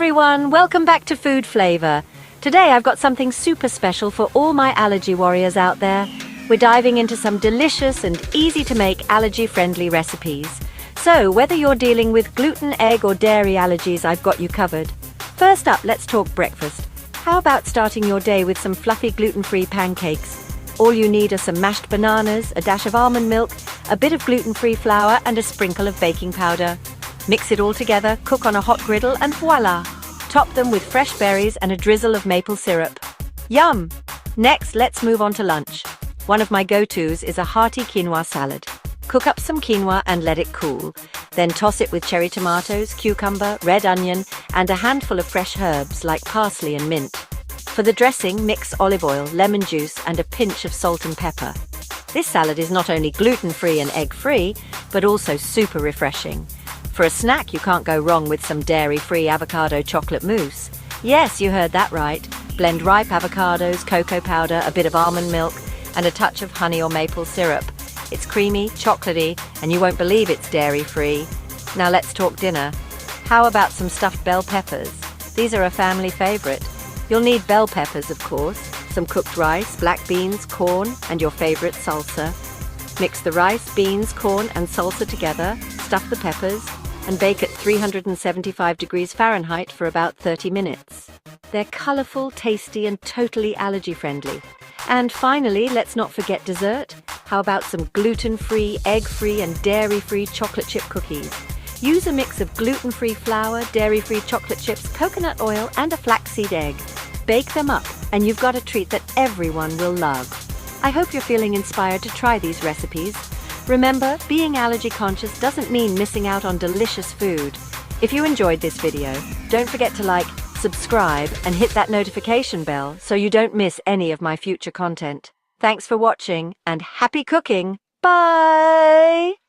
everyone, welcome back to Food Flavor. Today I've got something super special for all my allergy warriors out there. We're diving into some delicious and easy to make allergy-friendly recipes. So whether you're dealing with gluten, egg or dairy allergies, I've got you covered. First up, let's talk breakfast. How about starting your day with some fluffy gluten-free pancakes? All you need are some mashed bananas, a dash of almond milk, a bit of gluten-free flour and a sprinkle of baking powder. Mix it all together, cook on a hot griddle, and voila! Top them with fresh berries and a drizzle of maple syrup. Yum! Next, let's move on to lunch. One of my go-tos is a hearty quinoa salad. Cook up some quinoa and let it cool. Then toss it with cherry tomatoes, cucumber, red onion, and a handful of fresh herbs like parsley and mint. For the dressing, mix olive oil, lemon juice, and a pinch of salt and pepper. This salad is not only gluten-free and egg-free, but also super refreshing. For a snack, you can't go wrong with some dairy-free avocado chocolate mousse. Yes, you heard that right. Blend ripe avocados, cocoa powder, a bit of almond milk, and a touch of honey or maple syrup. It's creamy, chocolatey, and you won't believe it's dairy-free. Now let's talk dinner. How about some stuffed bell peppers? These are a family favorite. You'll need bell peppers, of course, some cooked rice, black beans, corn, and your favorite salsa. Mix the rice, beans, corn, and salsa together, stuff the peppers, and bake at 375 degrees Fahrenheit for about 30 minutes. They're colorful, tasty, and totally allergy-friendly. And finally, let's not forget dessert. How about some gluten-free, egg-free, and dairy-free chocolate chip cookies? Use a mix of gluten-free flour, dairy-free chocolate chips, coconut oil, and a flaxseed egg. Bake them up, and you've got a treat that everyone will love. I hope you're feeling inspired to try these recipes. Remember, being allergy conscious doesn't mean missing out on delicious food. If you enjoyed this video, don't forget to like, subscribe, and hit that notification bell so you don't miss any of my future content. Thanks for watching and happy cooking. Bye!